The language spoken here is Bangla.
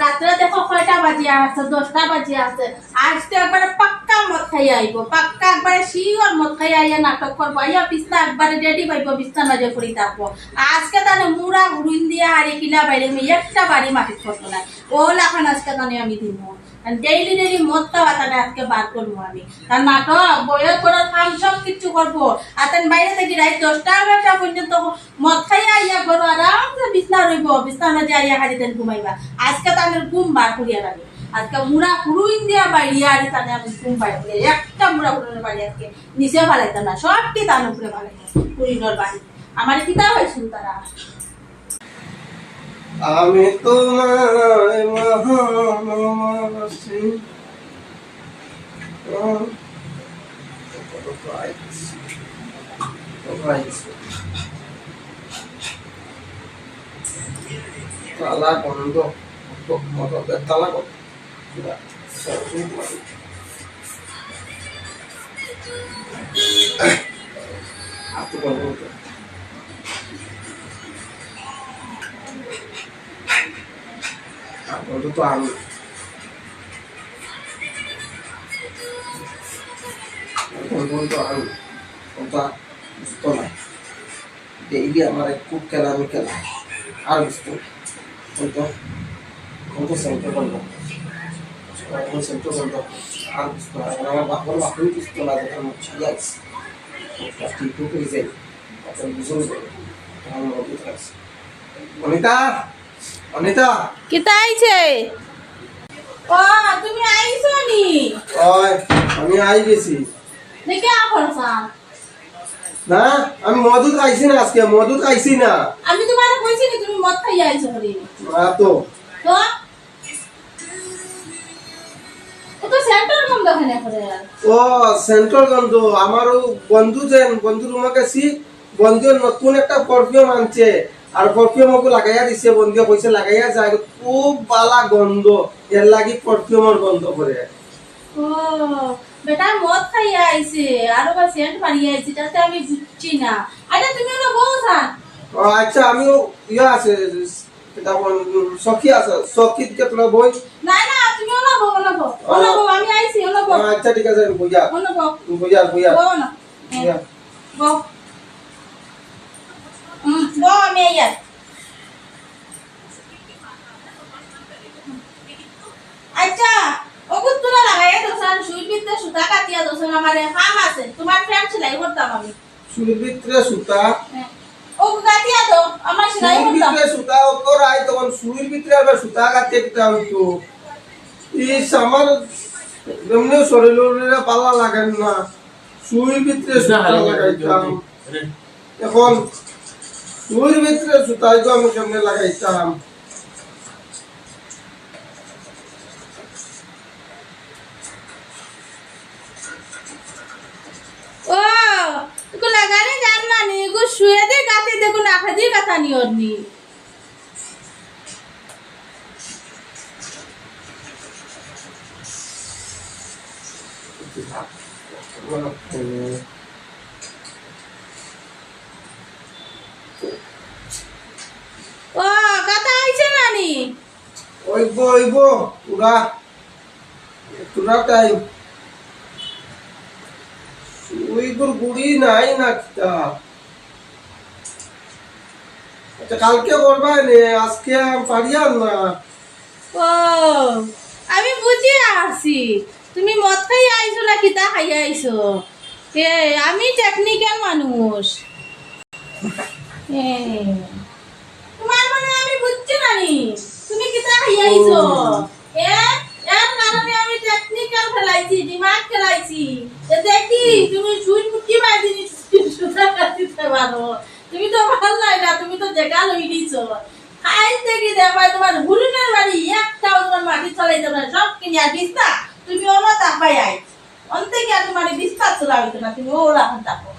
রাত্রে দেখো কয়টা বাজিয়া আছে, 10টা বাজিয়া আছে। আজকে একবারে পাক্কা মদ খাইয়া আইব, পাক্কা একবারে শিওর মদ খাইয়া আইয়া নাটক করবো, আইয়া বিছনা একবারে রেডি পাইব, বিছনা মাঝে পড়ি থাকবো। আজকে তাহলে মুড়া হুড়িন দিয়া হারি কিলা বাইরে আমি একটা বাড়ি মাটিত করবো না, ও লাখান আজকে তাহলে আমি দিব। ডেইলি ডেইলি মদ খাওয়া তাহলে আজকে বার করবো আমি। তার নাটক বইয়ের করার কাম সব কিছু করবো। আর তার বাইরে থেকে রাত 10টা 11টা পর্যন্ত মদ খাইয়া আইয়া করো, আরামসে বিছনা রইব, বিছনা মাঝে আইয়া হারি দেন ঘুমাইবা। আজকে তাহলে ঘুম বার করিয়া লাগে, আজকে মুড়া হুড়ুইন দিয়া বাইরিয়া আরে তাহলে আমি ঘুম বার করি। একটা মুড়া হুড়ুনের বাড়ি আজকে নিচে ফালাইতাম না, সবটি তার উপরে ফালাইতাম, হুড়িনোর বাড়ি। আমার কিতা হয়েছিল তারা। আমি তোমায় মহানবাসী তালা বন্ধ, মদতের তালা বন্ধ। হাতে বন্ধ হতো। তো আমি বুঝতো না, ডেইলি আমার খুব খেলা আমি খেলা আর বুঝতো সেন্টার বলবো সেন্টার বলতো আর বুঝতো না। আমার বাপর বাপুই বুঝতো না, যখন ঠিক করে যাই তখন বুঝে যাবে। অনিতা, অনিতা কিতা আইছে? ও তুমি আইছো নি? ওই আমি আই গেছি। দেখে আফরসা না আমি মধু খাইছি না, আজকে মধু খাইছি না। আমি তোমারে কইছি নি তুমি মদ খাইয়া আইছো রে? না তো তো ও তো সেন্টার গন্ধ খানে করে। ও সেন্ট্রাল গন্ধ। আমারও বন্ধু যেন বন্ধুর রুমে গেছি, বন্ধু নতুন একটা পারফিউম আনছে আর পারফিউম ওকে লাগাইয়া দিছে। বন্ধু কইছে লাগাইয়া যায়, খুব বালা গন্ধ, এর লাগি পারফিউমের গন্ধ করে। ও বেটা মদ খাইয়া আইছে আর বা সেন্ট মারিয়া আইছে, তাতে আমি বুঝছি না। আরে তুমি না বউসা? ও আচ্ছা আমিও ইয়া আছে, তখন সখী আছে, সখী কে তোরা বই। না না তুমি না বউ, না বউ, না বউ, আমি আইছি, না বউ। আচ্ছা ঠিক আছে বুঝা, না বউ, বুঝা বুঝা বউ না বউ। বউ আমি আইয়া। আচ্ছা ওগো তোরা লাগাইয়া দোসান সুই বিতে সুতা কাটিয়া দোসান, আমারে কাম আছে, তোমার ফ্রেন্ড সেলাই করতাম আমি। সুইর ভিতরে সুতা ওগো কাটিয়া দাও, আমার সেলাই সুইর করতাম। ভিতরে সুতা তো রাই, তখন সুইর ভিতরে আবার সুতা কাটতে দিতে হইতো। ইস আমার এমনি শরীরে পাল্লা লাগেন না, সুইর ভিতরে সুতা লাগাইতাম। এখন সুইর ভিতরে সুতাই তো আমি কেমনে লাগাইতাম। ও তুকু লাগানি জান না নি গো, শুয়ে দে গাতে দেখো না খাজি কথা নি ওরনি। ও কথা আইছে নানি? ওইব পুরা পুরা টাইম সুইগুর গুড়ি নাই না কিতা। আচ্ছা কালকে করবা নে, আজকে পারিয়া না। ও আমি বুঝি আসি তুমি মদ খাইয়া আইছো না কিতা খাইয়া আইছো। এ আমি টেকনিক্যাল মানুষ। তোমার মানে আমি বুঝছি নানি তুমি কিতা খাইয়া আইছো। এর কারণে আমি টেকনিক্যাল খেলাইছি, দিমাগ খেলাইছি। দেখি তুমি সুই মুটি মারি সুতা কাটিতে পারো। তুমি তো ভালো না, তুমি তো জায়গা লই দিছো। আইন থেকে দেখবা তোমার হুলুনের বাড়ি একটাও তোমার মাটি চলাইতে না, সব কিনিয়া বিস্তা তুমি ওলা তাপাই আই অন্তে গিয়া তোমার বিস্তার চলা হইতো না, তুমি ওলা থাকো।